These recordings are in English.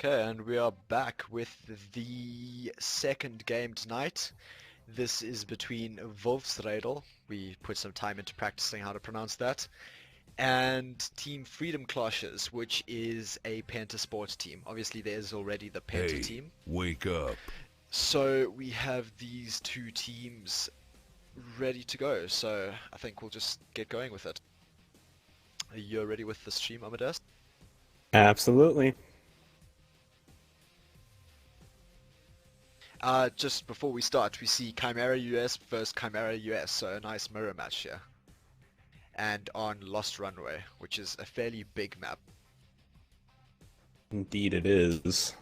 Okay, and we are back with the second game tonight. This is between WOLFSRUDEL, we put some time into practicing how to pronounce that, and Team Freedom Claushers, which is a Penta sports team. Obviously there's already the Penta Hey, team. wake up. So we have these two teams ready to go, so I think we'll just get going with it. Are you ready with the stream, Amadeus? Absolutely. Just before we start, we see Chimera US versus Chimera US, so a nice mirror match here. And on Lost Runway, which is a fairly big map. Indeed it is.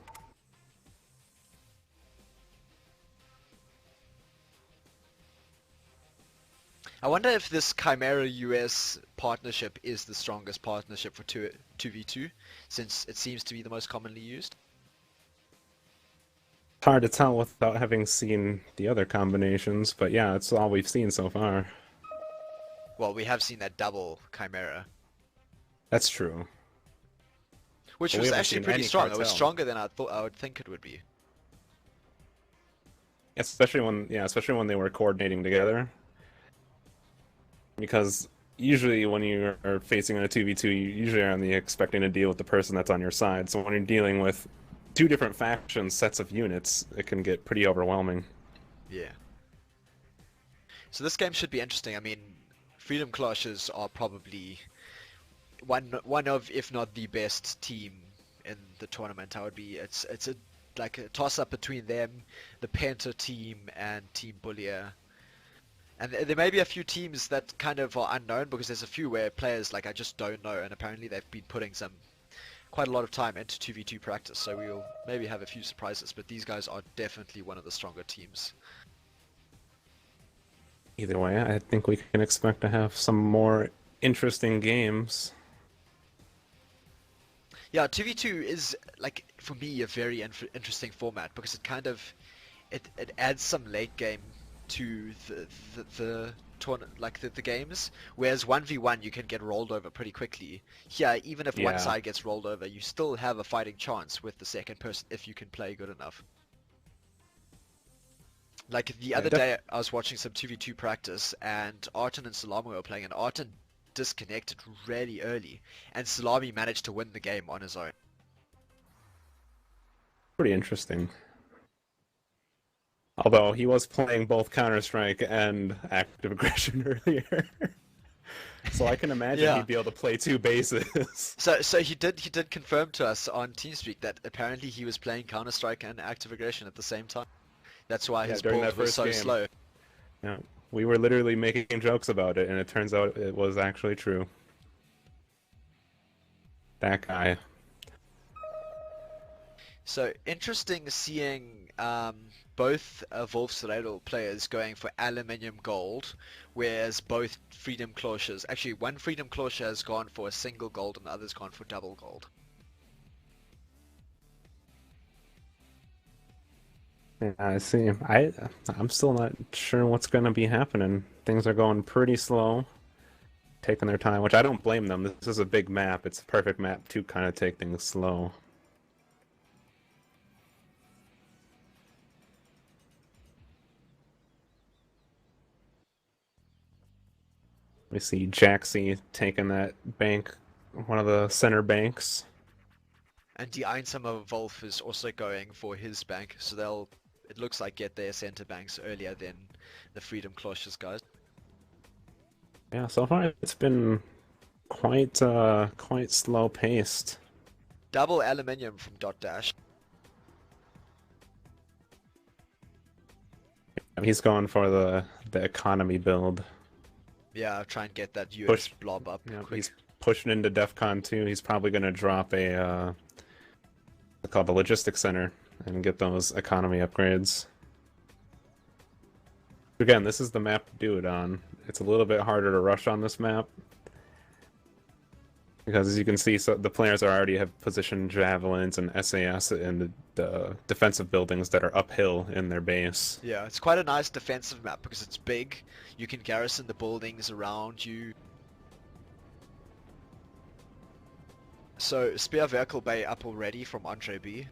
I wonder if this Chimera US partnership is the strongest partnership for 2v2, since it seems to be the most commonly used. It's hard to tell without having seen the other combinations, but yeah, it's all we've seen so far. Well, we have seen that double Chimera, That's true. which But we was haven't actually seen pretty any strong. It was cartel. stronger than I would think it would be. Especially when they were coordinating together. Because usually when you are facing in a 2v2, you usually are only expecting to deal with the person that's on your side. So when you're dealing with two different factions, sets of units, it can get pretty overwhelming. Yeah. So this game should be interesting. I mean, Freedom Clashers are probably one of, if not the best team in the tournament. It's like a toss up between them, the Penta team, and Team Bullier. And there may be a few teams that kind of are unknown because there's a few where players like I just don't know, and apparently they've been putting quite a lot of time into 2v2 practice. So we'll maybe have a few surprises, but these guys are definitely one of the stronger teams. Either way, I think we can expect to have some more interesting games. Yeah, 2v2 is, like, for me, a very interesting format because it adds some late game to the tournament, like the games. Whereas 1v1 you can get rolled over pretty quickly. Here, even if one Yeah. side gets rolled over, you still have a fighting chance with the second person if you can play good enough. Like the Yeah, other day, I was watching some 2v2 practice, and Arton and Salami were playing, and Arton disconnected really early, and Salami managed to win the game on his own. Pretty interesting. Although he was playing both Counter-Strike and Active Aggression earlier. So I can imagine Yeah. he'd be able to play two bases. So he did confirm to us on TeamSpeak that apparently he was playing Counter-Strike and Active Aggression at the same time. That's why Yeah, his during build that was first so game. slow. Yeah, we were literally making jokes about it, and it turns out it was actually true. That guy. So interesting seeing both WOLFSRUDEL players going for aluminium gold, whereas both Freedom Claushers, actually one Freedom Clausher has gone for a single gold and the other's gone for double gold. Yeah, I see. I'm still not sure what's gonna be happening. Things are going pretty slow, taking their time, which I don't blame them. This is a big map. It's a perfect map to kind of take things slow. We see Jaxie taking that bank, one of the center banks. And the Einsamer Wolf is also going for his bank, so it looks like, get their center banks earlier than the Freedom Claushers guys. Yeah, so far it's been quite slow paced. Double aluminium from Dot Dash. He's going for the economy build. Yeah, try and get that US Push. blob up Yeah, quick. he's pushing into DEF CON 2. He's probably gonna drop what's called the logistics center and get those economy upgrades. Again, this is the map to do it on. It's a little bit harder to rush on this map. Because as you can see, so the players already have positioned javelins and SAS in the defensive buildings that are uphill in their base. Yeah, it's quite a nice defensive map because it's big. You can garrison the buildings around you. So Spear Vehicle Bay up already from Andre B.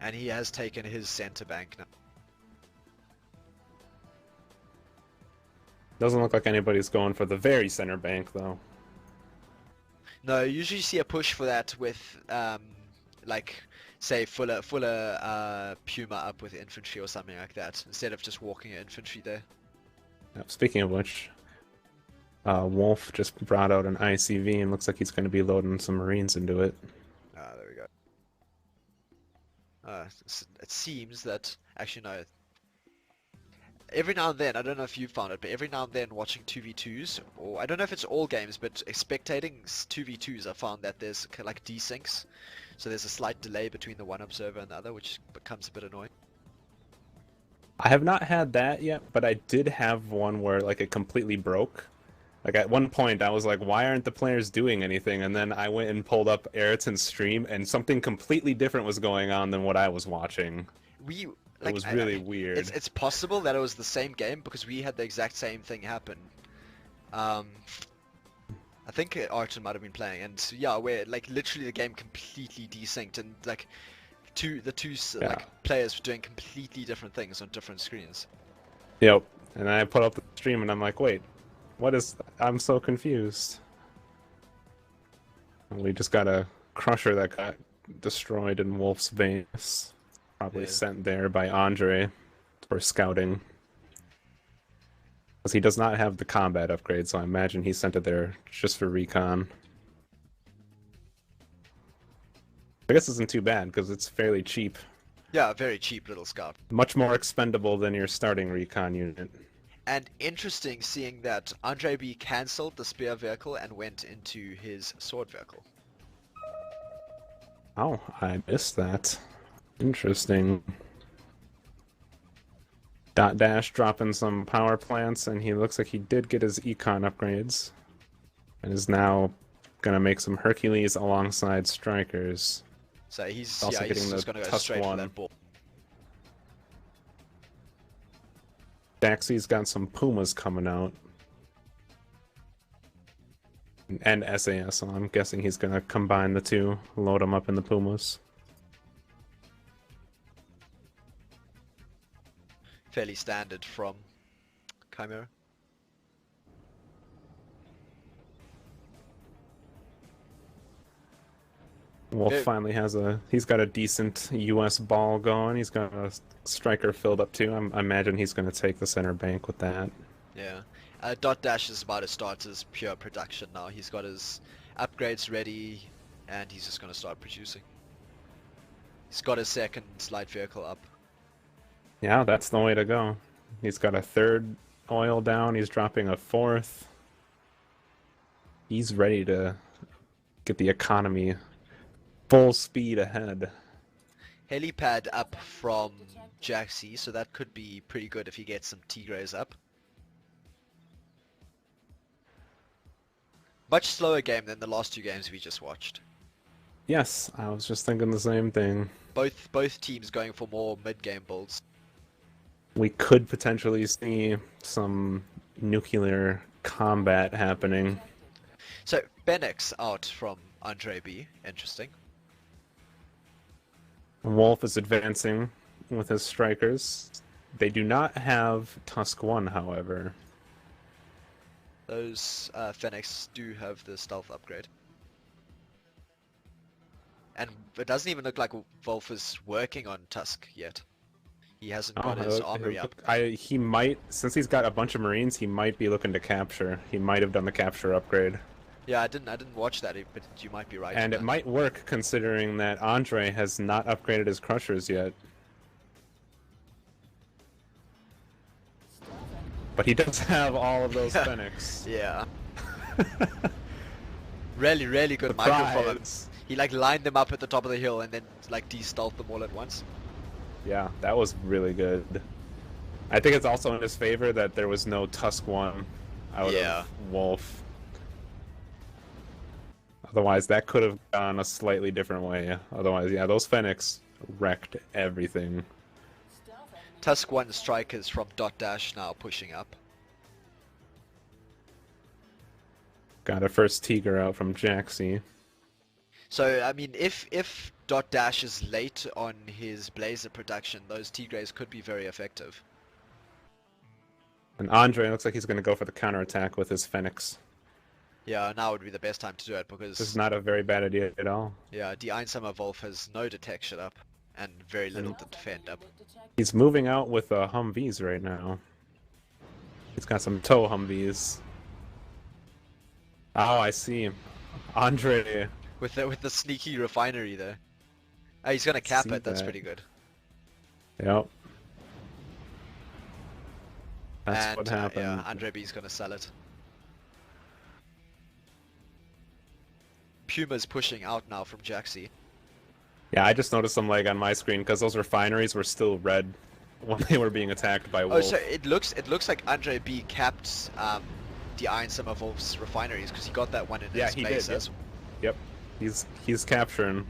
And he has taken his center bank now. Doesn't look like anybody's going for the very center bank though. No, you usually see a push for that with, like, say, Fuller Puma up with infantry or something like that, instead of just walking infantry there. Speaking of which, Wolf just brought out an ICV and looks like he's going to be loading some Marines into it. Ah, there we go. It seems that, actually no, every now and then, I don't know if you found it, but every now and then watching 2v2s, or I don't know if it's all games, but spectating 2v2s, I found that there's like desyncs, so there's a slight delay between the one observer and the other, which becomes a bit annoying. I have not had that yet, but I did have one where like it completely broke. Like at one point I was like, why aren't the players doing anything? And then I went and pulled up Ayrton's stream and something completely different was going on than what I was watching. It was really weird. It's possible that it was the same game because we had the exact same thing happen. I think Arton might have been playing, and yeah, where like literally the game completely desynced, and like the two like players were doing completely different things on different screens. Yep. And I put up the stream and I'm like, wait, what is? I'm so confused. We just got a crusher that got destroyed in Wolf's base. Probably sent there by Andre for scouting. Because he does not have the combat upgrade, so I imagine he sent it there just for recon. I guess it isn't too bad, because it's fairly cheap. Yeah, very cheap little scout. Much more expendable than your starting recon unit. And interesting seeing that Andre B cancelled the spear vehicle and went into his sword vehicle. Oh, I missed that. Interesting. Dot Dash dropping some power plants, and he looks like he did get his econ upgrades. And is now gonna make some Hercules alongside Strikers. So he's also he's just gonna go straight for that ball. Daxie's got some Pumas coming out. And SAS, so I'm guessing he's gonna combine the two, load them up in the Pumas. Fairly standard from Chimera. Wolf finally has he's got a decent US ball going. He's got a striker filled up too. I imagine he's going to take the center bank with that. Yeah. Dot Dash is about to start his pure production now. He's got his upgrades ready and he's just going to start producing. He's got his second light vehicle up. Yeah, that's the way to go. He's got a third oil down. He's dropping a fourth. He's ready to get the economy full speed ahead. Helipad up from Jaxie, so that could be pretty good if he gets some Tigres up. Much slower game than the last two games we just watched. Yes, I was just thinking the same thing. Both teams going for more mid-game builds. We could potentially see some nuclear combat happening. So, Benix out from Andre B. Interesting. Wolf is advancing with his strikers. They do not have Tusk 1, however. Those Fenix do have the stealth upgrade. And it doesn't even look like Wolf is working on Tusk yet. He hasn't got his armory up. He might, since he's got a bunch of Marines, he might be looking to capture. He might have done the capture upgrade. Yeah, I didn't watch that, but you might be right. And it might work considering that Andre has not upgraded his Crushers yet. But he does have all of those Fenix. Yeah. Really good micro from him. He like lined them up at the top of the hill and then like de-stealthed them all at once. Yeah, that was really good. I think it's also in his favor that there was no Tusk 1 out of Wolf. Otherwise, that could have gone a slightly different way. Otherwise, yeah, those Fenix wrecked everything. Tusk 1 strikers from Dot Dash now pushing up. Got a first Tiger out from Jaxi. So, I mean, if Dot Dash is late on his Blazer production, those Tigres could be very effective. And Andre looks like he's going to go for the counterattack with his Phoenix. Yeah, now would be the best time to do it This is because, not a very bad idea at all. yeah, the Einsamer Wolf has no detection up and very little to defend up. He's moving out with Humvees right now. He's got some tow Humvees. Oh, I see him. Andre. With the sneaky refinery there. Oh, he's gonna cap See it, that's that. pretty good. Yep. That's And what happened. yeah, Andre B's gonna sell it. Puma's pushing out now from Jaxi. Yeah, I just noticed some lag on my screen because those refineries were still red when they were being attacked by Oh, Wolf. so it looks like Andre B capped the Iron Summer Wolf's refineries because he got that one in Yeah, his he base. did. Yep. He's capturing.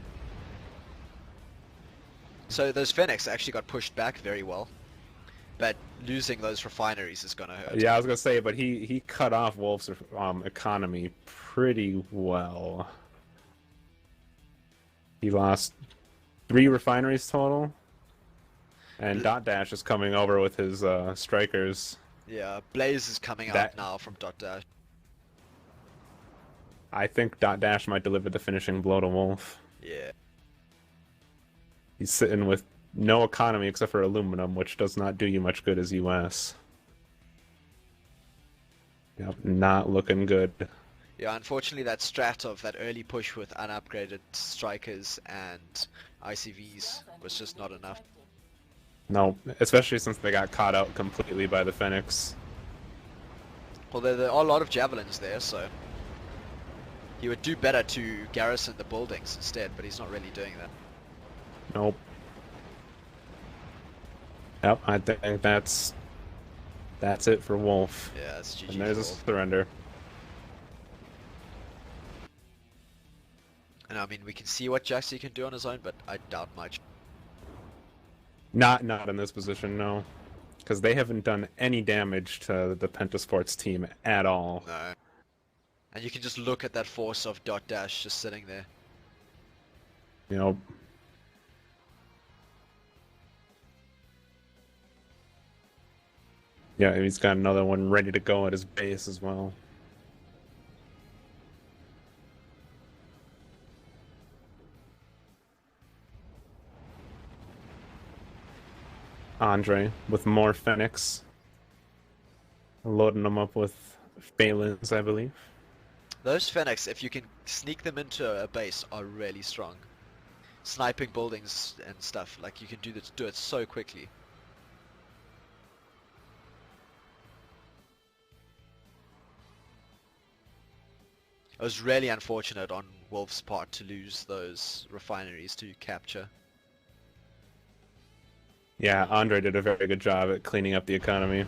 So those Fenix actually got pushed back very well, but losing those refineries is gonna hurt. Yeah, I was gonna say, but he cut off Wolf's economy pretty well. He lost 3 refineries total, and Dot Dash is coming over with his strikers. Yeah, Blaze is coming out now from Dot Dash. I think Dot Dash might deliver the finishing blow to Wolf. Yeah. He's sitting with no economy except for aluminum, which does not do you much good as US. Yep, not looking good. Yeah, unfortunately that strat of that early push with unupgraded strikers and ICVs was just not enough. No, especially since they got caught out completely by the Phoenix. Well, there are a lot of javelins there, so he would do better to garrison the buildings instead, but he's not really doing that. Nope. Yep, I think that's it for Wolf. Yeah, it's GG. And there's a Wolf. surrender. And I mean, we can see what Jaxi can do on his own, but I doubt much. Not in this position, no. Because they haven't done any damage to the Pentasports team at all. No. And you can just look at that force of Dot Dash just sitting there. You know. Yeah, he's got another one ready to go at his base as well. Andre with more Phoenix. Loading them up with Phalens, I believe. Those Fenix, if you can sneak them into a base, are really strong. Sniping buildings and stuff, like you can do it so quickly. It was really unfortunate on Wolf's part to lose those refineries to capture. Yeah, Andre did a very good job at cleaning up the economy.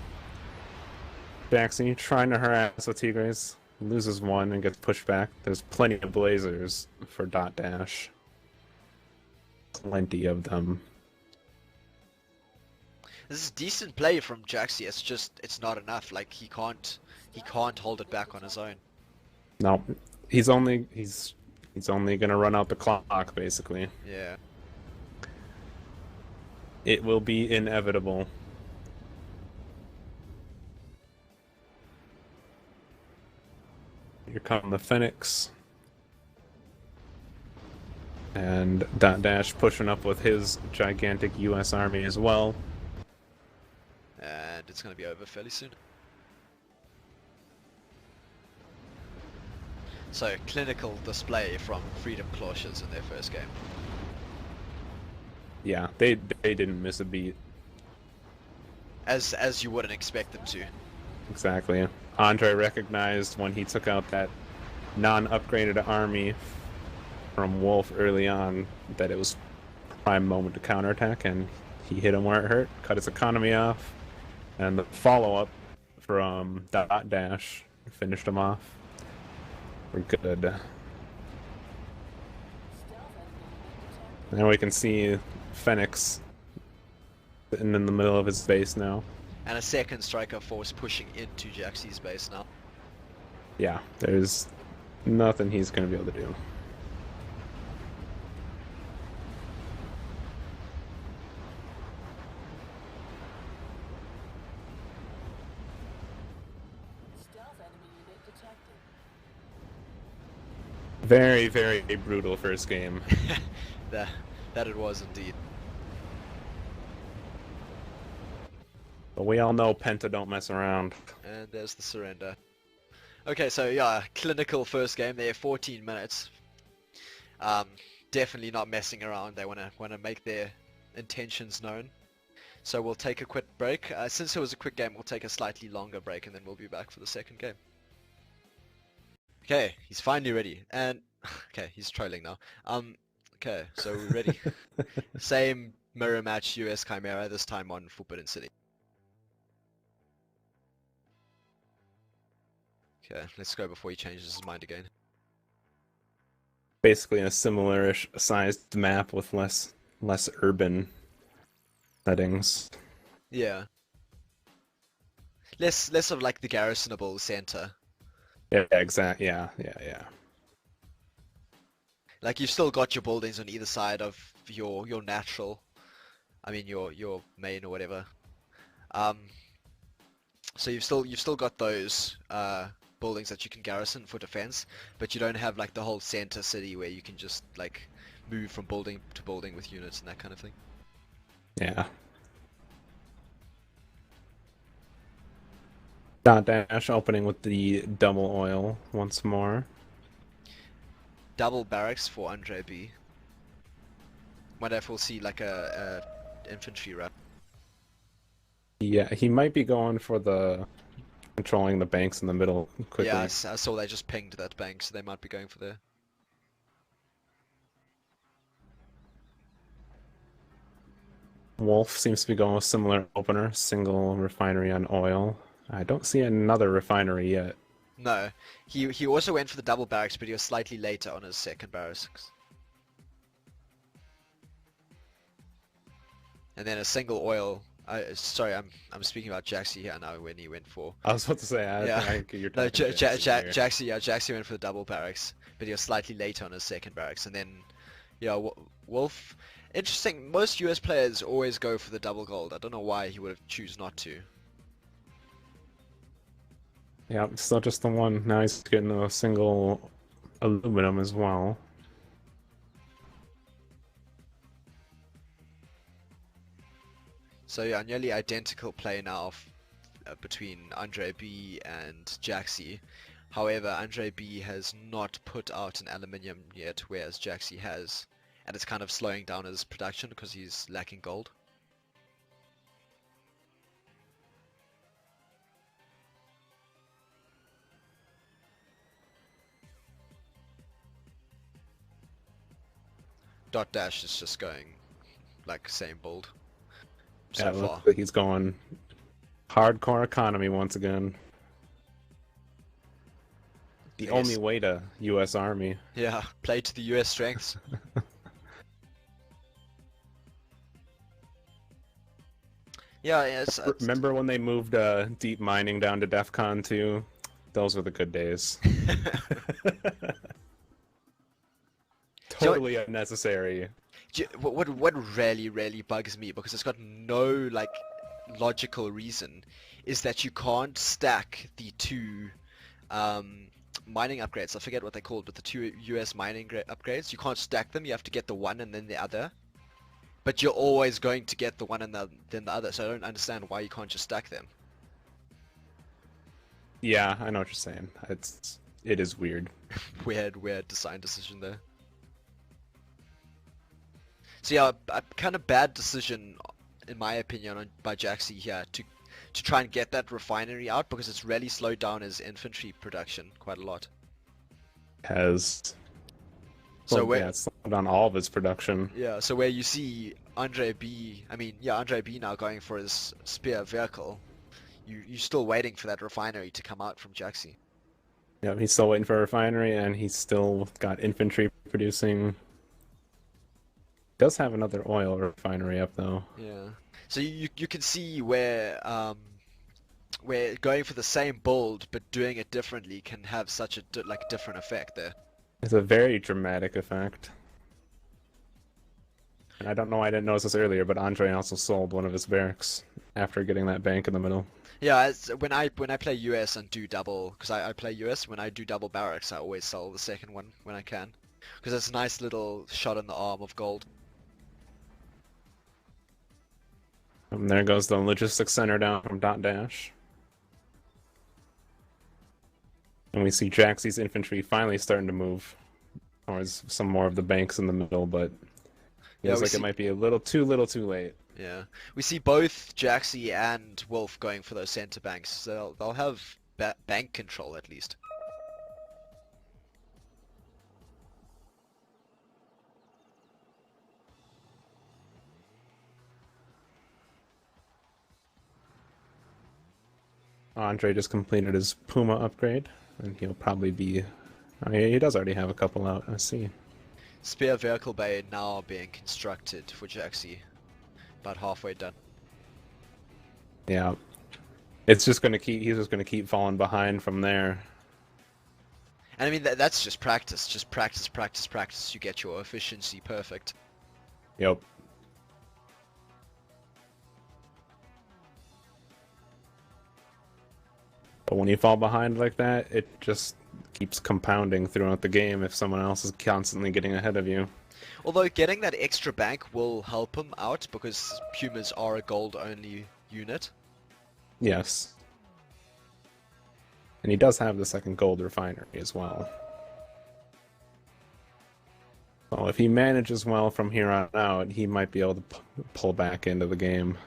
Jaxi trying to harass the Tigres. Loses one and gets pushed back. There's plenty of Blazers for Dot Dash. Plenty of them. This is decent play from Jaxi. It's just it's not enough. Like he can't hold it back on his own. No, he's only gonna run out the clock basically. Yeah. It will be inevitable. Here come the Phoenix. And Dot Dash pushing up with his gigantic US army as well. And it's gonna be over fairly soon. So clinical display from Freedom Claushers in their first game. Yeah, they didn't miss a beat. As you wouldn't expect them to. Exactly. Andre recognized when he took out that non-upgraded army from Wolf early on that it was prime moment to counterattack, and he hit him where it hurt, cut his economy off, and the follow-up from Dot Dash finished him off. We're good. Now we can see Phoenix sitting in the middle of his base now. And a second striker force pushing into Jaxi's base now. Yeah, there's Nothing he's going to be able to do. Stealth enemy unit detected. Very, very brutal first game. that that it was indeed. But we all know Penta don't mess around. And there's the surrender. Okay, so yeah, clinical first game there, 14 minutes. Definitely not messing around. They wanna make their intentions known. So we'll take a quick break. Since it was a quick game, we'll take a slightly longer break and then we'll be back for the second game. Okay, he's finally ready. And okay, he's trolling now. Okay, so we're ready. Same mirror match US Chimera, this time on Forbidden City. Okay, let's go before he changes his mind again. Basically a similar-ish sized map with less urban settings. Yeah. Less of like the garrisonable center. Yeah, exactly. Yeah. Like you've still got your buildings on either side of your natural, I mean your main or whatever. So you've still got those buildings that you can garrison for defense, but you don't have like the whole center city where you can just like move from building to building with units and that kind of thing. Yeah. Dot Dash opening with the double oil once more. Double barracks for Andre B. Wonder if we'll see like a infantry rep. Yeah, he might be going for the controlling the banks in the middle quickly. Yeah, I saw they just pinged that bank, so they might be going for there. Wolf seems to be going with similar opener, single refinery on oil. I don't see another refinery yet. No, he also went for the double barracks, but he was slightly later on his second barracks. And then a single oil. Sorry, I'm speaking about Jaxi here now. When he went for I was about to say, yeah, I think you're no, talking Jaxi, yeah, Jaxi went for the double barracks, but he was slightly later on his second barracks. And then, yeah, Wolf. Interesting. Most US players always go for the double gold. I don't know why he would have choose not to. Yeah, still just the one. Now he's getting a single aluminum as well. So yeah, nearly identical play now between Andre B and Jaxi. However, Andre B has not put out an aluminium yet, whereas Jaxi has, and it's kind of slowing down his production because he's lacking gold. Dot Dash is just going like same build so Yeah, far. looks like he's going hardcore economy once again. The only way to U.S. Army. Yeah, play to the US strengths. Yeah, it's Remember when they moved deep mining down to DEF CON 2? Those were the good days. Totally unnecessary. What really bugs me, because it's got no like logical reason, is that you can't stack the two mining upgrades. I forget what they're called, but the two US mining upgrades, you can't stack them. You have to get the one and then the other. But you're always going to get the one and then the other, so I don't understand why you can't just stack them. Yeah, I know what you're saying. It is weird. Weird design decision there. So yeah, a kind of bad decision, in my opinion, by Jaxi here to try and get that refinery out, because it's really slowed down his infantry production quite a lot. Has So well, yeah, it's slowed down all of his production. Yeah, so where you see Andre B now going for his spear vehicle, you're still waiting for that refinery to come out from Jaxi. Yeah, he's still waiting for a refinery, and he's still got infantry producing. Does have another oil refinery up though. Yeah. So you can see where where going for the same build but doing it differently can have such a different effect there. It's a very dramatic effect. And I don't know why I didn't notice this earlier, but Andre also sold one of his barracks after getting that bank in the middle. Yeah, when I play US and do double, because I play US, when I do double barracks, I always sell the second one when I can, because it's a nice little shot in the arm of gold. And there goes the logistics center down from Dot Dash. And we see Jaxie's infantry finally starting to move towards some more of the banks in the middle, but feels like it might be a little too late. Yeah, we see both Jaxie and Wolf going for those center banks, so they'll have bank control at least. Andre just completed his Puma upgrade, and he'll probably be... Oh, yeah, he does already have a couple out, I see. Spear vehicle bay now being constructed for Jaxie, about halfway done. Yeah. It's just gonna keep... He's just gonna keep falling behind from there. And I mean, that's just practice. Just practice, practice, practice. You get your efficiency perfect. Yep. But when you fall behind like that, it just keeps compounding throughout the game if someone else is constantly getting ahead of you. Although getting that extra bank will help him out because Pumas are a gold-only unit. Yes. And he does have the second gold refinery as well. So if he manages well from here on out, he might be able to pull back into the game.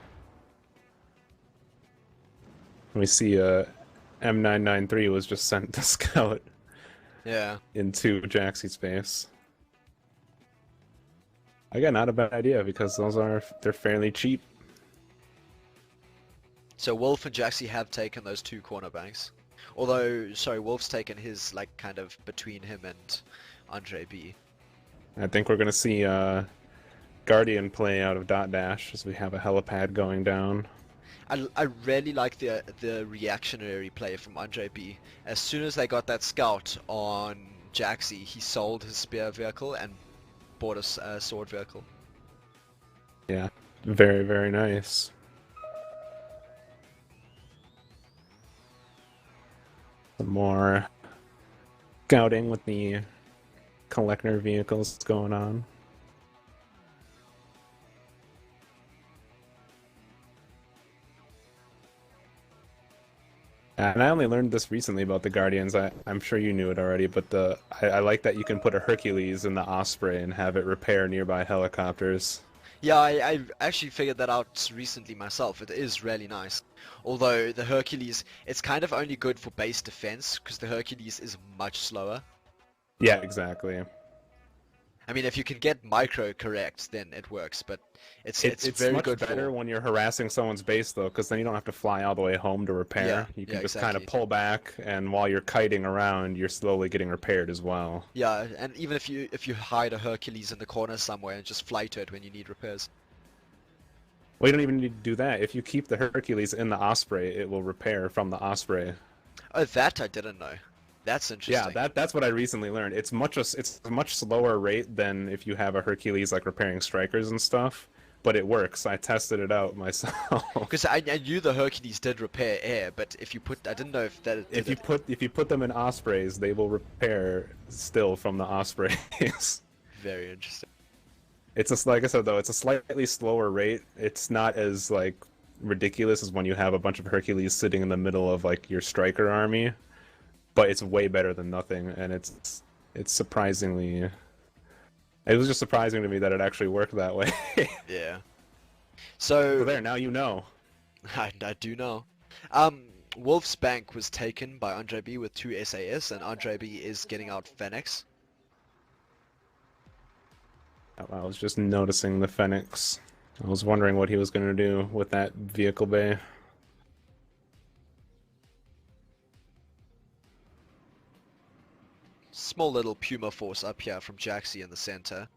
We see M993 was just sent to scout. Yeah. Into Jaxie's base. Again, not a bad idea because they're fairly cheap. So Wolf and Jaxie have taken those two corner banks. Although, sorry, Wolf's taken his, like, kind of between him and Andre B. I think we're going to see Guardian play out of Dot Dash as we have a helipad going down. I really like the reactionary play from Andre B. As soon as they got that scout on Jaxie, he sold his spear vehicle and bought a sword vehicle. Yeah, very, very nice. Some more scouting with the collector vehicles going on. And I only learned this recently about the Guardians. I'm sure you knew it already, but I like that you can put a Hercules in the Osprey and have it repair nearby helicopters. Yeah, I actually figured that out recently myself. It is really nice. Although the Hercules, it's kind of only good for base defense because the Hercules is much slower. Yeah, exactly. I mean, if you can get micro correct, then it works, but it's very much good better for... when you're harassing someone's base, though, because then you don't have to fly all the way home to repair. Yeah, you can yeah, just exactly. kind of pull back, and while you're kiting around, you're slowly getting repaired as well. Yeah, and even if you hide a Hercules in the corner somewhere and just fly to it when you need repairs. Well, you don't even need to do that. If you keep the Hercules in the Osprey, it will repair from the Osprey. Oh, that I didn't know. That's interesting. Yeah, that's what I recently learned. It's a much slower rate than if you have a Hercules like repairing strikers and stuff, but it works. I tested it out myself. Because I knew the Hercules did repair air, but I didn't know if that if you put them in Ospreys, they will repair still from the Ospreys. Very interesting. It's just like I said though, it's a slightly slower rate. It's not as like ridiculous as when you have a bunch of Hercules sitting in the middle of like your striker army. But it's way better than nothing, and it's surprisingly... It was just surprising to me that it actually worked that way. Yeah. So there, now you know. I do know. Wolf's Bank was taken by Andre B with 2 SAS, and Andre B is getting out Phoenix. I was just noticing the Phoenix. I was wondering what he was going to do with that vehicle bay. Small little Puma force up here from Jaxie in the center.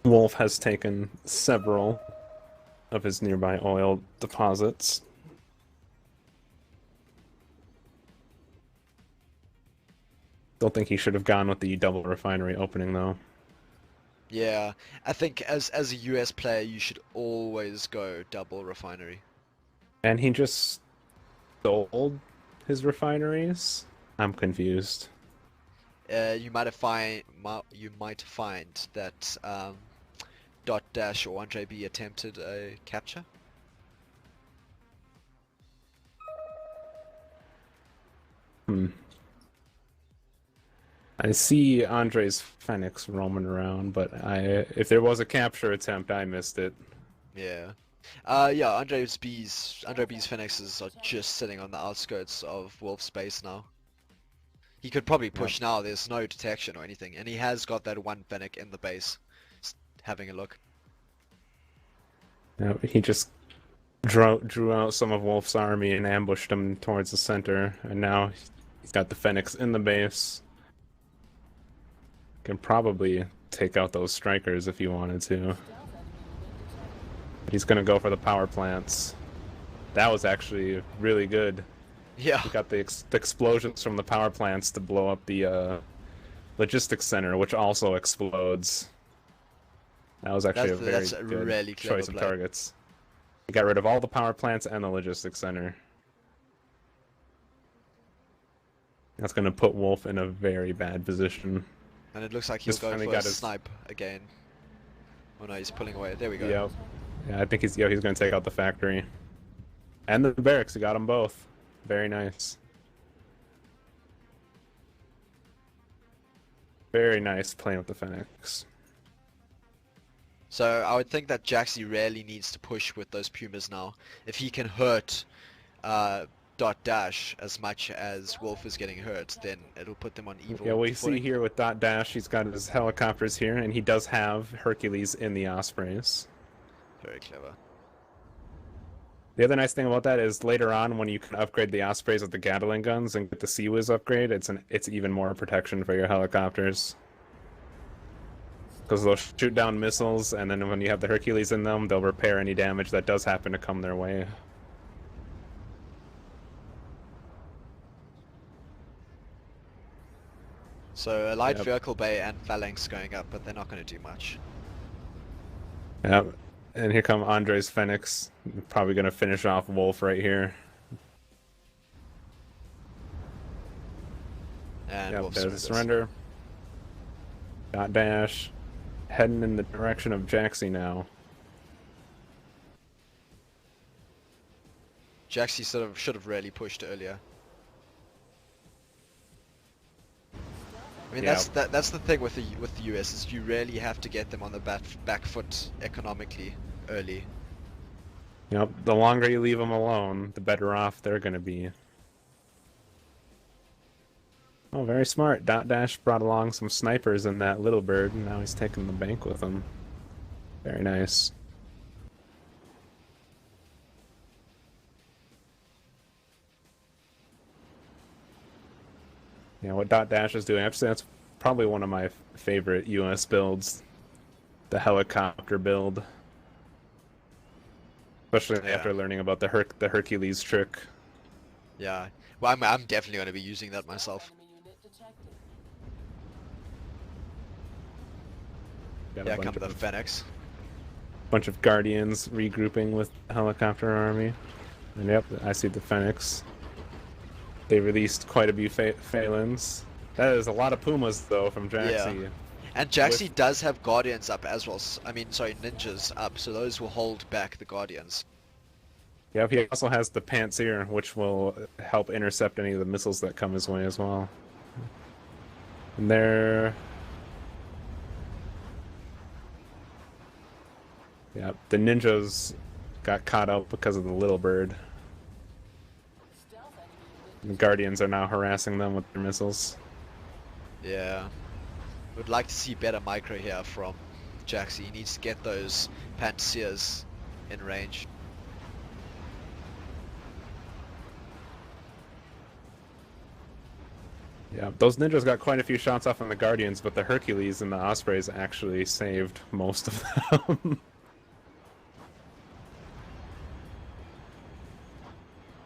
Wolf has taken several of his nearby oil deposits. Don't think he should have gone with the double refinery opening though. Yeah, I think as a US player, you should always go double refinery. And he just sold his refineries? I'm confused. You might find that Dot Dash or Andre B attempted a capture. I see Andre's Phoenix roaming around, but if there was a capture attempt, I missed it. Yeah. Yeah, Andre B's Phoenixes are just sitting on the outskirts of Wolf space now. He could probably push now, there's no detection or anything, and he has got that one Fennec in the base. Just having a look. He just drew out some of Wolf's army and ambushed him towards the center, and now he's got the Phoenix in the base. Can probably take out those strikers if he wanted to. But he's gonna go for the power plants. That was actually really good. Yeah. He got the explosions from the power plants to blow up the logistics center, which also explodes. That was actually That's a a good really clever choice of play. targets. He got rid of all the power plants and the logistics center. That's going to put Wolf in a very bad position. And it looks like he'll Just go finally for a got his- snipe again. Oh no, he's pulling away. There we go. Yep. Yeah, I think he's going to take out the factory. And the barracks, he got them both. Very nice. Very nice playing with the Phoenix. So I would think that Jaxi really needs to push with those Pumas now. If he can hurt Dot Dash as much as Wolf is getting hurt, then it'll put them on evil. Yeah, well, you see footing. here with Dot Dash, he's got his helicopters here, and he does have Hercules in the Ospreys. Very clever. The other nice thing about that is later on, when you can upgrade the Ospreys with the Gatling guns and get the Sea-Wiz upgrade, it's even more protection for your helicopters. Because they'll shoot down missiles, and then when you have the Hercules in them, they'll repair any damage that does happen to come their way. So a light vehicle bay and phalanx going up, but they're not going to do much. Yep. And here come Andre's Phoenix. Probably going to finish off Wolf right here. And Yep, Wolf there's a surrenders. surrender. Dot Dash. Heading in the direction of Jaxi now. Jaxi sort of should have really pushed earlier. I mean, Yeah. that's the thing with the US is you really have to get them on the back foot economically early. Yep, the longer you leave them alone, the better off they're going to be. Oh, very smart. Dot Dash brought along some snipers in that little bird, and now he's taking the bank with him. Very nice. Yeah, what Dot Dash is doing, actually, that's probably one of my favorite US builds. The helicopter build. Especially after learning about the Hercules trick. Yeah. Well, I'm definitely going to be using that myself. Enemy unit detected. Got Yeah, a come bunch the of, Phoenix. bunch of Guardians regrouping with the helicopter army. And yep, I see the Phoenix. They released quite a few Phalans. That is a lot of Pumas, though, from Jaxi. Yeah. And Jaxi does have Guardians up as well. I mean, sorry, Ninjas up, so those will hold back the Guardians. Yep, he also has the Panzer, which will help intercept any of the missiles that come his way as well. And there... Yep, the ninjas got caught out because of the little bird. Stealth enemy The unit Guardians are now harassing them with their missiles. Yeah. Would like to see better micro here from Jaxi. He needs to get those Panseers in range. Yeah, those ninjas got quite a few shots off on the Guardians, but the Hercules and the Ospreys actually saved most of them.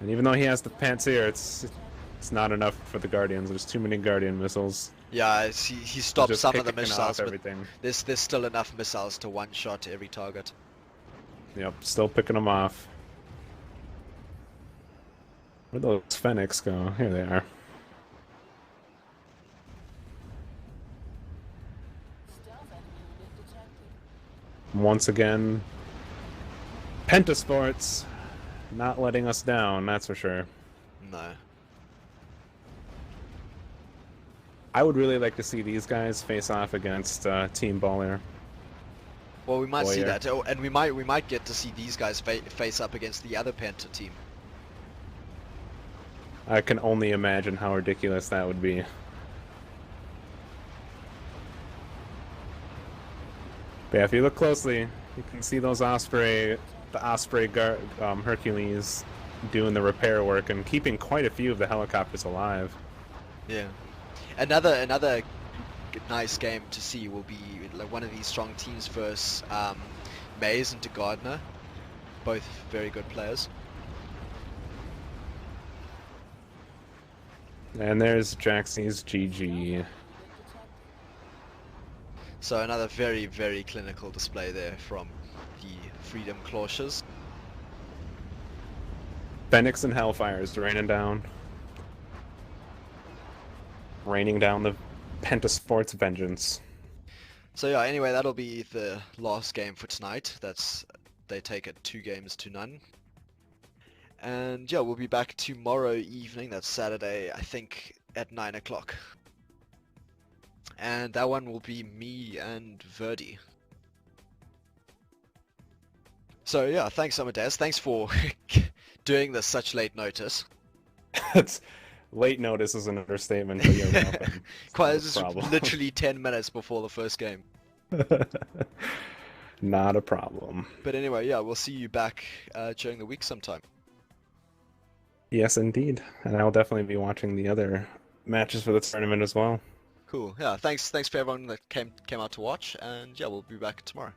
And even though he has the Panzer, it's not enough for the Guardians. There's too many Guardian missiles. Yeah, he stopped Just some of the picking missiles, off but everything. there's still enough missiles to one-shot every target. Yep, still picking them off. Where'd those Fenix go? Here they are. Stealth enemy unit detected. Once again, Pentasports not letting us down, that's for sure. No. I would really like to see these guys face off against Team Baller. Well, we might see Boyer. that, oh, and we might get to see these guys face up against the other Penta team. I can only imagine how ridiculous that would be. But yeah, if you look closely, you can see those the Osprey Hercules doing the repair work and keeping quite a few of the helicopters alive. Yeah. Another nice game to see will be like one of these strong teams versus Maze and Gardner, both very good players. And there's Jaxie's GG. So another very, very clinical display there from the Freedom Claushers. Phoenix and Hellfires raining down. Raining down the Pentasports vengeance. So yeah, anyway, that'll be the last game for tonight. They take it 2-0. And yeah, we'll be back tomorrow evening, that's Saturday, I think at 9 o'clock. And that one will be me and Verdi. So yeah, thanks Amadeus. Thanks for doing this such late notice. It's late notice is an understatement, but you're welcome. Quite, It's this not a is problem. literally 10 minutes before the first game. Not a problem. But anyway, yeah, we'll see you back during the week sometime. Yes, indeed. And I'll definitely be watching the other matches for the tournament as well. Cool. Yeah, thanks for everyone that came out to watch, and yeah, we'll be back tomorrow.